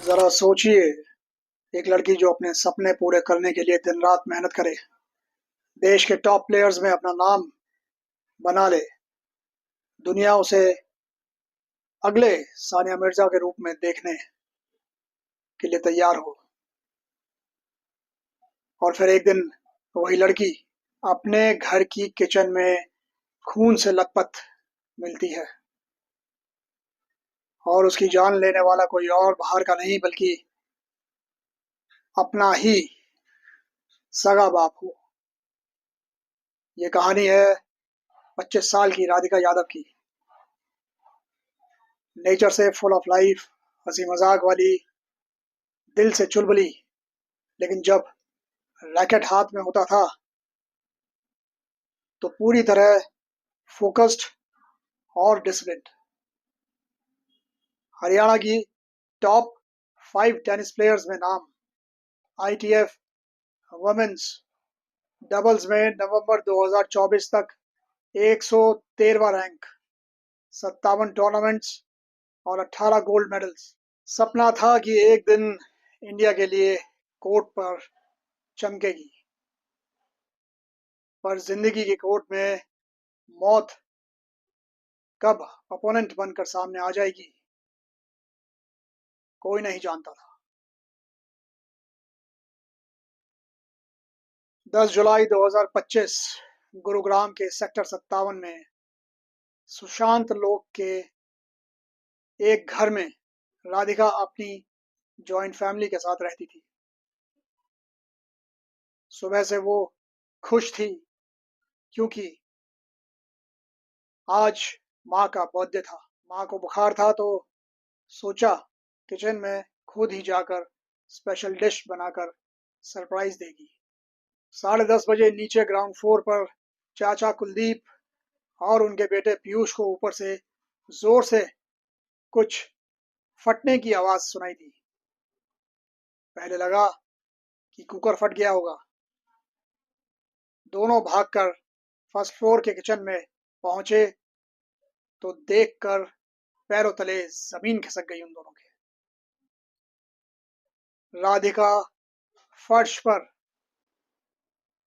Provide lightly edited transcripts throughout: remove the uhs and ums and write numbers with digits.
जरा सोचिए, एक लड़की जो अपने सपने पूरे करने के लिए दिन रात मेहनत करे, देश के टॉप प्लेयर्स में अपना नाम बना ले, दुनिया उसे अगले सानिया मिर्जा के रूप में देखने के लिए तैयार हो, और फिर एक दिन वही लड़की अपने घर की किचन में खून से लथपथ मिलती है, और उसकी जान लेने वाला कोई और बाहर का नहीं बल्कि अपना ही सगा बाप हो। ये कहानी है 25 साल की राधिका यादव की। नेचर से फुल ऑफ लाइफ, हंसी मजाक वाली, दिल से चुलबुली, लेकिन जब रैकेट हाथ में होता था तो पूरी तरह फोकस्ड और डिसिप्लिन्ड। हरियाणा की टॉप 5 टेनिस प्लेयर्स में नाम, आईटीएफ वुमेन्स डबल्स में नवंबर 2024 तक 113वां रैंक, 57 टूर्नामेंट्स और 18 गोल्ड मेडल्स। सपना था कि एक दिन इंडिया के लिए कोर्ट पर चमकेगी, पर जिंदगी की कोर्ट में मौत कब अपोनेंट बनकर सामने आ जाएगी कोई नहीं जानता था। 10 जुलाई 2025 गुरुग्राम के सेक्टर 57 में सुशांत लोक के एक घर में राधिका अपनी जॉइंट फैमिली के साथ रहती थी। सुबह से वो खुश थी क्योंकि आज माँ का बर्थडे था। माँ को बुखार था तो सोचा किचन में खुद ही जाकर स्पेशल डिश बनाकर सरप्राइज देगी। 10:30 बजे नीचे ग्राउंड फ्लोर पर चाचा कुलदीप और उनके बेटे पीयूष को ऊपर से जोर से कुछ फटने की आवाज सुनाई दी। पहले लगा कि कुकर फट गया होगा। दोनों भागकर फर्स्ट फ्लोर के किचन में पहुंचे तो देखकर पैरों तले जमीन खिसक गई उन दोनों के। राधिका फर्श पर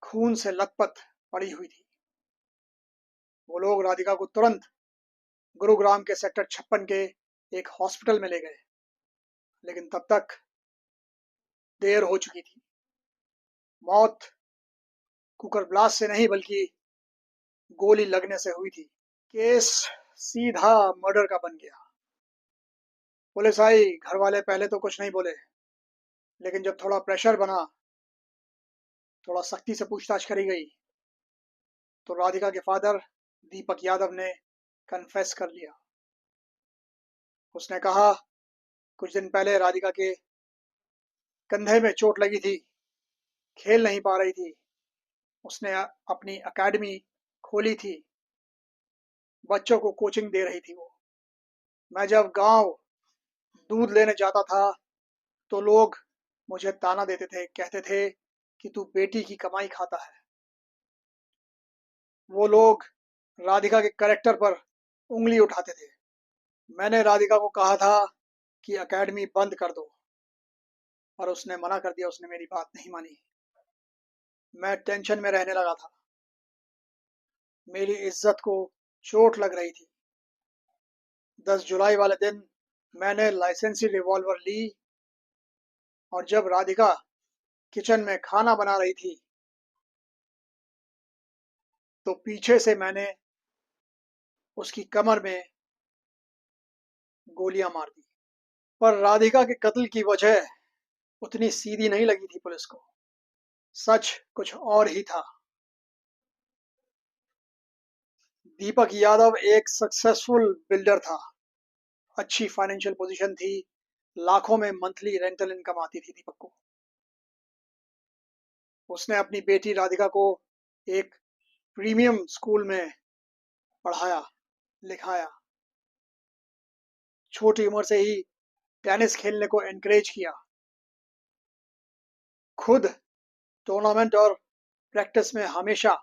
खून से लथपथ पड़ी हुई थी। वो लोग राधिका को तुरंत गुरुग्राम के सेक्टर 56 के एक हॉस्पिटल में ले गए, लेकिन तब तक देर हो चुकी थी। मौत कुकर ब्लास्ट से नहीं बल्कि गोली लगने से हुई थी। केस सीधा मर्डर का बन गया। पुलिस आई, घर वाले पहले तो कुछ नहीं बोले, लेकिन जब थोड़ा प्रेशर बना, थोड़ा सख्ती से पूछताछ करी गई, तो राधिका के फादर दीपक यादव ने कन्फेस कर लिया। उसने कहा कुछ दिन पहले राधिका के कंधे में चोट लगी थी, खेल नहीं पा रही थी। उसने अपनी एकेडमी खोली थी, बच्चों को कोचिंग दे रही थी वो। मैं जब गांव दूध लेने जाता था तो लोग मुझे ताना देते थे, कहते थे कि तू बेटी की कमाई खाता है। वो लोग राधिका के करेक्टर पर उंगली उठाते थे। मैंने राधिका को कहा था कि एकेडमी बंद कर दो, और उसने मना कर दिया। उसने मेरी बात नहीं मानी। मैं टेंशन में रहने लगा था, मेरी इज्जत को चोट लग रही थी। 10 जुलाई वाले दिन मैंने लाइसेंसी रिवॉल्वर ली, और जब राधिका किचन में खाना बना रही थी तो पीछे से मैंने उसकी कमर में गोलियां मार दी। पर राधिका के कत्ल की वजह उतनी सीधी नहीं लगी थी पुलिस को। सच कुछ और ही था। दीपक यादव एक सक्सेसफुल बिल्डर था। अच्छी फाइनेंशियल पोजीशन थी, लाखों में मंथली रेंटल इनकम आती थी दीपक को। उसने अपनी बेटी राधिका को एक प्रीमियम स्कूल में पढ़ाया लिखाया, छोटी उम्र से ही टेनिस खेलने को एनकरेज किया। खुद टूर्नामेंट और प्रैक्टिस में हमेशा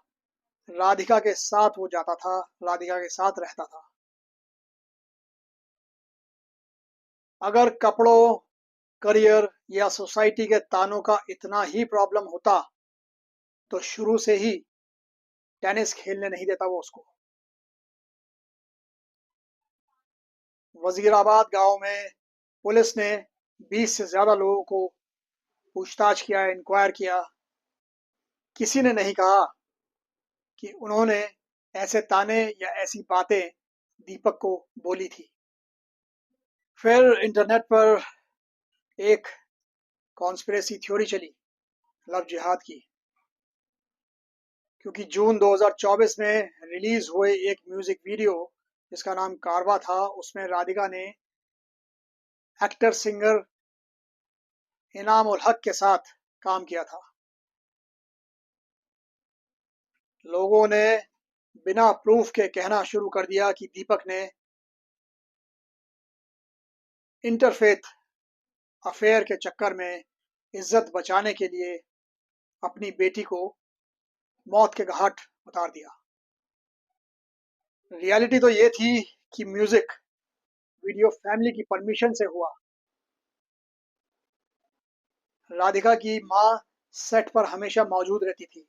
राधिका के साथ वो जाता था, राधिका के साथ रहता था। अगर कपड़ों करियर या सोसाइटी के तानों का इतना ही प्रॉब्लम होता तो शुरू से ही टेनिस खेलने नहीं देता वो उसको। वजीराबाद गांव में पुलिस ने 20 से ज्यादा लोगों को पूछताछ किया, इंक्वायर किया। किसी ने नहीं कहा कि उन्होंने ऐसे ताने या ऐसी बातें दीपक को बोली थी। फिर इंटरनेट पर एक कॉन्स्पिरेसी थ्योरी चली लव जिहाद की, क्योंकि जून 2024 में रिलीज हुए एक म्यूजिक वीडियो जिसका नाम कारवा था, उसमें राधिका ने एक्टर सिंगर इनाम उल हक के साथ काम किया था। लोगों ने बिना प्रूफ के कहना शुरू कर दिया कि दीपक ने इंटरफेथ अफेयर के चक्कर में इज्जत बचाने के लिए अपनी बेटी को मौत के घाट उतार दिया। रियलिटी तो ये थी कि म्यूजिक वीडियो फैमिली की परमिशन से हुआ। राधिका की माँ सेट पर हमेशा मौजूद रहती थी।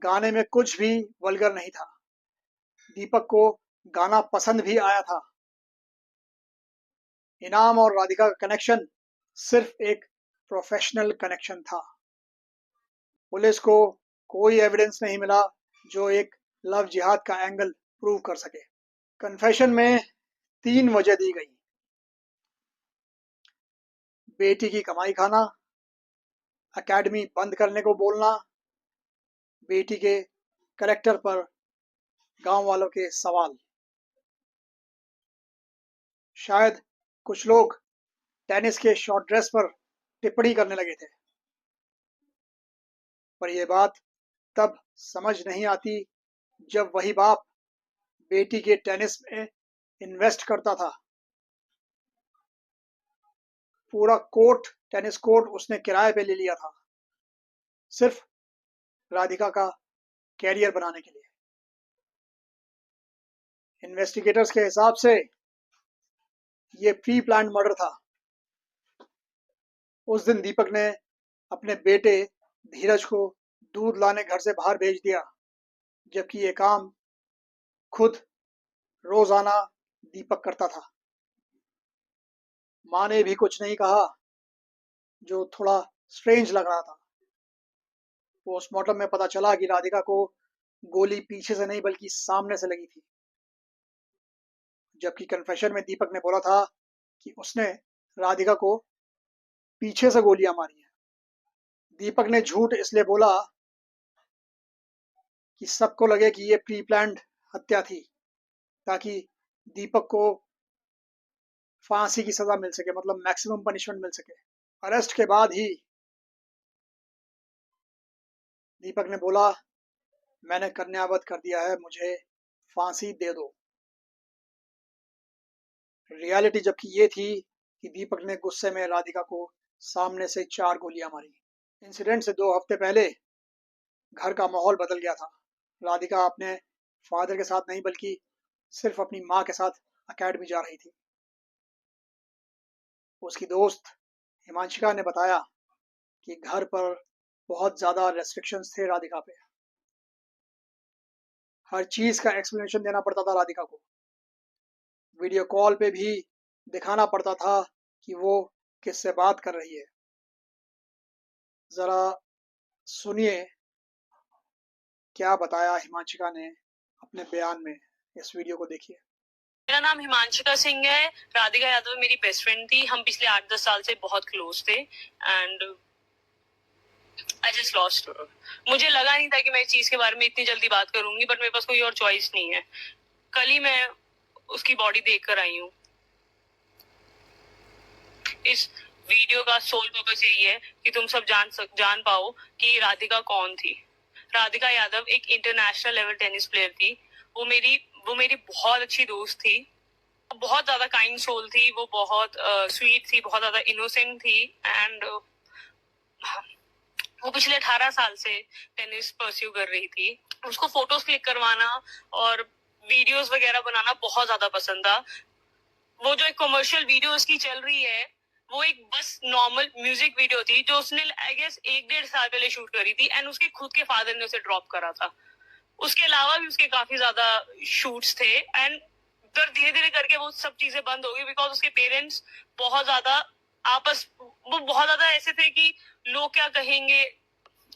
गाने में कुछ भी वल्गर नहीं था। दीपक को गाना पसंद भी आया था। इनाम और राधिका का कनेक्शन सिर्फ एक प्रोफेशनल कनेक्शन था। पुलिस को कोई एविडेंस नहीं मिला जो एक लव जिहाद का एंगल प्रूव कर सके। कन्फेशन में 3 वजह दी गई: बेटी की कमाई खाना, एकेडमी बंद करने को बोलना, बेटी के करेक्टर पर गांव वालों के सवाल। शायद कुछ लोग टेनिस के शॉर्ट ड्रेस पर टिप्पणी करने लगे थे, पर यह बात तब समझ नहीं आती जब वही बाप बेटी के टेनिस में इन्वेस्ट करता था। पूरा कोर्ट, टेनिस कोर्ट उसने किराए पे ले लिया था, सिर्फ राधिका का कैरियर बनाने के लिए। इन्वेस्टिगेटर्स के हिसाब से ये प्री प्लान्ड मर्डर था। उस दिन दीपक ने अपने बेटे धीरज को दूध लाने घर से बाहर भेज दिया, जबकि ये काम खुद रोजाना दीपक करता था। माँ ने भी कुछ नहीं कहा, जो थोड़ा स्ट्रेंज लग रहा था। पोस्टमार्टम में पता चला कि राधिका को गोली पीछे से नहीं बल्कि सामने से लगी थी, जबकि कन्फेशन में दीपक ने बोला था कि उसने राधिका को पीछे से गोलियां मारी हैं। दीपक ने झूठ इसलिए बोला कि सबको लगे कि ये प्री प्लान्ड हत्या थी, ताकि दीपक को फांसी की सजा मिल सके, मतलब मैक्सिमम पनिशमेंट मिल सके। अरेस्ट के बाद ही दीपक ने बोला, मैंने कन्यावध कर दिया है, मुझे फांसी दे दो। रियलिटी जबकि ये थी कि दीपक ने गुस्से में राधिका को सामने से 4 गोलियां मारी। इंसिडेंट से 2 हफ्ते पहले घर का माहौल बदल गया था। राधिका अपने फादर के साथ नहीं बल्कि सिर्फ अपनी माँ के साथ अकेडमी जा रही थी। उसकी दोस्त हिमांशिका ने बताया कि घर पर बहुत ज्यादा रेस्ट्रिक्शंस थे राधिका पे। हर चीज का एक्सप्लेनेशन देना पड़ता था राधिका को। वीडियो कॉल पे भी दिखाना पड़ता था कि वो किससे बात कर रही है। जरा सुनिए क्या बताया हिमांशिका ने अपने बयान में। इस वीडियो को देखिए। मेरा नाम हिमांशिका सिंह है। राधिका यादव मेरी बेस्ट फ्रेंड थी। हम पिछले 8-10 साल से बहुत क्लोज थे and I just lost her. मुझे लगा नहीं था कि मैं इस चीज के बारे में इतनी जल्दी बात करूंगी, बट मेरे पास कोई और चॉइस नहीं है। कल ही मैं उसकी बॉडी देख कर आई हूँ। इस वीडियो का सोल पर्पस यही है कि तुम सब जान पाओ कि राधिका कौन थी। राधिका यादव एक इंटरनेशनल लेवल टेनिस प्लेयर थी। वो मेरी बहुत अच्छी दोस्त थी। बहुत ज्यादा काइंड सोल थी। वो बहुत स्वीट थी, बहुत ज्यादा इनोसेंट थी एंड वो पिछले 18 साल से टेनिस परस्यू कर रही थी। उसको फोटोज क्लिक करवाना और वीडियोस वगैरह बनाना बहुत ज्यादा पसंद था। वो जो एक कमर्शियल वीडियो उसकी चल रही है वो एक बस नॉर्मल म्यूजिक वीडियो थी जो उसने आई गेस 1-1.5 साल पहले शूट करी थी, एंड उसके खुद के फादर ने उसे ड्रॉप करा था। उसके अलावा भी उसके काफी ज्यादा शूट्स थे, एंड फिर धीरे धीरे करके वो सब चीजें बंद हो गई बिकॉज उसके पेरेंट्स बहुत ज्यादा वो बहुत ज्यादा ऐसे थे कि लोग क्या कहेंगे।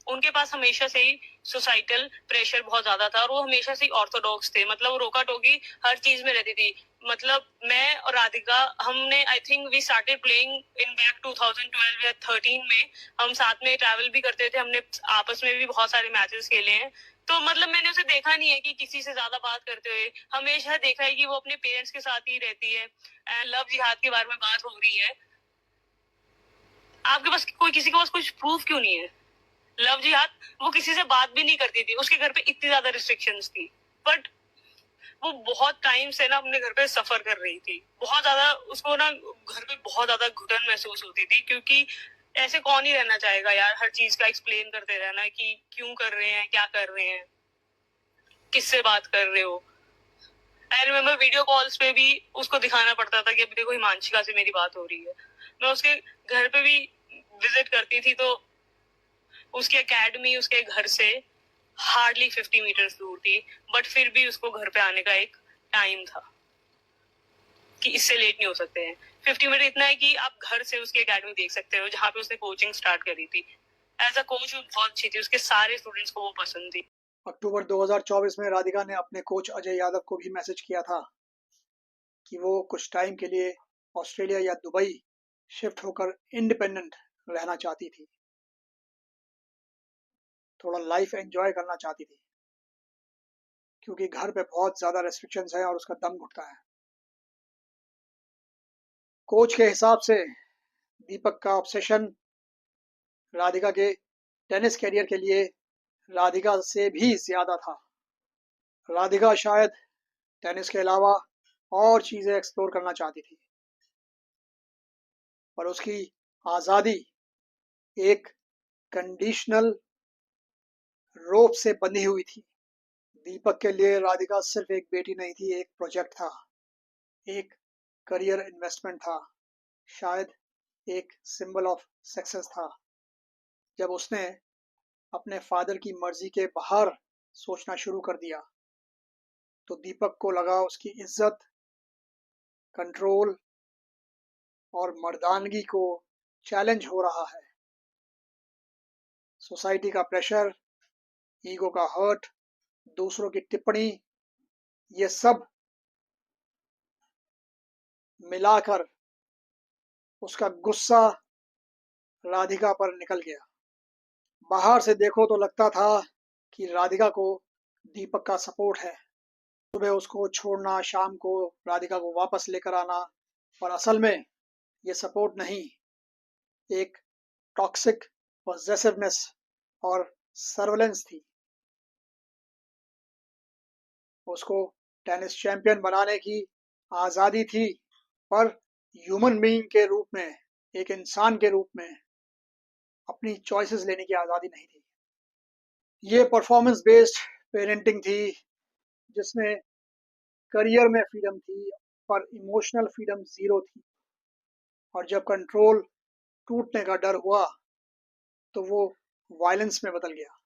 उनके पास हमेशा से ही सोसाइटल प्रेशर बहुत ज्यादा था, और वो हमेशा से ही ऑर्थोडॉक्स थे, मतलब वो रोका टोकी हर चीज में रहती थी। मतलब मैं और राधिका, हमने I think we started playing in back 2012 या 13 में। हम साथ में ट्रैवल भी करते थे, हमने आपस में भी बहुत सारे मैचेस खेले हैं। तो मतलब मैंने उसे देखा नहीं है कि किसी से ज्यादा बात करते हुए, हमेशा देखा है कि वो अपने पेरेंट्स के साथ ही रहती है। एंड लव जिहाद के बारे में बात हो रही है, आपके पास कोई किसी के पास कुछ प्रूफ क्यों नहीं है? लव जिहाद, वो किसी से बात भी नहीं करती थी, उसके घर पे इतनी ज्यादा रिस्ट्रिक्शंस थी, बट वो बहुत टाइम से ना अपने घर पे सफर कर रही थी बहुत ज्यादा। उसको ना घर पे बहुत ज्यादा घुटन महसूस होती थी, क्योंकि ऐसे कौन ही रहना चाहेगा यार, हर चीज का एक्सप्लेन करते रहना कि क्यों कर रहे हैं, क्या कर रहे हैं, किससे बात कर रहे हो। आई रिमेम्बर वीडियो कॉल्स पे भी उसको दिखाना पड़ता था कि अभी देखो हिमांशिका से मेरी बात हो रही है। मैं उसके घर पे भी विजिट करती थी, तो उसकी एकेडमी उसके घर से हार्डली 50 मीटर्स दूर थी, बट फिर भी उसको घर पे आने का एक टाइम था कि इससे लेट नहीं हो सकते हैं। 50 मिनट इतना है कि आप घर से उसकी एकेडमी देख सकते हो, जहाँ पे उसने कोचिंग स्टार्ट करी थी। एज अ कोच वो बहुत अच्छी थी, उसके सारे स्टूडेंट्स को वो पसंद थी। अक्टूबर 2024 में राधिका ने अपने कोच अजय यादव को भी मैसेज किया था कि वो कुछ टाइम के लिए ऑस्ट्रेलिया या दुबई शिफ्ट होकर इंडिपेंडेंट रहना चाहती थी, थोड़ा लाइफ एंजॉय करना चाहती थी, क्योंकि घर पे बहुत ज़्यादा रेस्ट्रिक्शंस है और उसका दम घुटता है। कोच के हिसाब से दीपक का ऑब्सेशन राधिका के टेनिस कैरियर के लिए राधिका से भी ज़्यादा था। राधिका शायद टेनिस के अलावा और चीज़ें एक्सप्लोर करना चाहती थी, पर उसकी आज़ादी एक कंडीशनल रोप से बंधी हुई थी। दीपक के लिए राधिका सिर्फ एक बेटी नहीं थी, एक प्रोजेक्ट था, एक करियर इन्वेस्टमेंट था, शायद एक सिंबल ऑफ सक्सेस था। जब उसने अपने फादर की मर्जी के बाहर सोचना शुरू कर दिया, तो दीपक को लगा उसकी इज्जत, कंट्रोल और मर्दानगी को चैलेंज हो रहा है। सोसाइटी का प्रेशर, ईगो का हर्ट, दूसरों की टिप्पणी, ये सब मिलाकर उसका गुस्सा राधिका पर निकल गया। बाहर से देखो तो लगता था कि राधिका को दीपक का सपोर्ट है, सुबह उसको छोड़ना, शाम को राधिका को वापस लेकर आना, पर असल में ये सपोर्ट नहीं, एक टॉक्सिक पॉसेसिवनेस और सर्वेलेंस थी। उसको टेनिस चैंपियन बनाने की आज़ादी थी, पर ह्यूमन बीइंग के रूप में, एक इंसान के रूप में अपनी चॉइसेस लेने की आज़ादी नहीं थी। ये परफॉर्मेंस बेस्ड पेरेंटिंग थी, जिसमें करियर में फ्रीडम थी पर इमोशनल फ्रीडम ज़ीरो थी। और जब कंट्रोल टूटने का डर हुआ, तो वो वायलेंस में बदल गया।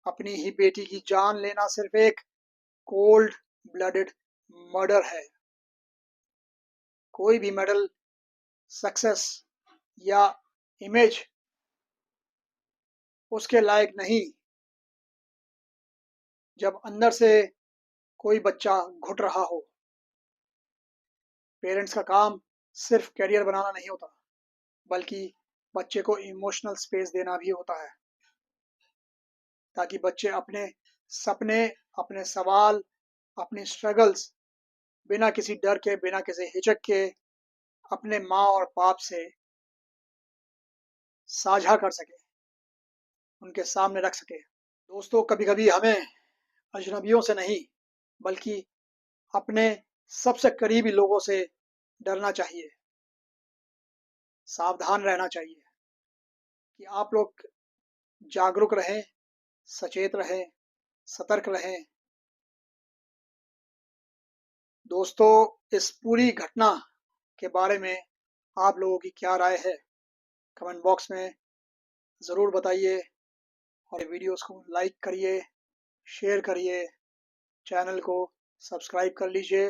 अपनी ही बेटी की जान लेना सिर्फ एक कोल्ड ब्लडेड मर्डर है। कोई भी मेडल, सक्सेस या इमेज उसके लायक नहीं जब अंदर से कोई बच्चा घुट रहा हो। पेरेंट्स का काम सिर्फ करियर बनाना नहीं होता, बल्कि बच्चे को इमोशनल स्पेस देना भी होता है, ताकि बच्चे अपने सपने, अपने सवाल, अपनी स्ट्रगल्स बिना किसी डर के, बिना किसी हिचक के अपने माँ और बाप से साझा कर सके, उनके सामने रख सके। दोस्तों, कभी कभी हमें अजनबियों से नहीं, बल्कि अपने सबसे करीबी लोगों से डरना चाहिए, सावधान रहना चाहिए कि आप लोग जागरूक रहें, सचेत रहें, सतर्क रहें। दोस्तों, इस पूरी घटना के बारे में आप लोगों की क्या राय है कमेंट बॉक्स में ज़रूर बताइए और वीडियोस को लाइक करिए, शेयर करिए, चैनल को सब्सक्राइब कर लीजिए।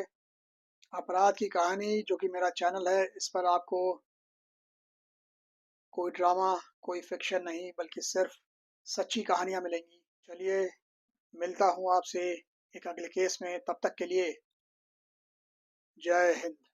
अपराध की कहानी जो कि मेरा चैनल है, इस पर आपको कोई ड्रामा, कोई फिक्शन नहीं बल्कि सिर्फ सच्ची कहानियाँ मिलेंगी। चलिए मिलता हूँ आपसे एक अगले केस में, तब तक के लिए जय हिंद।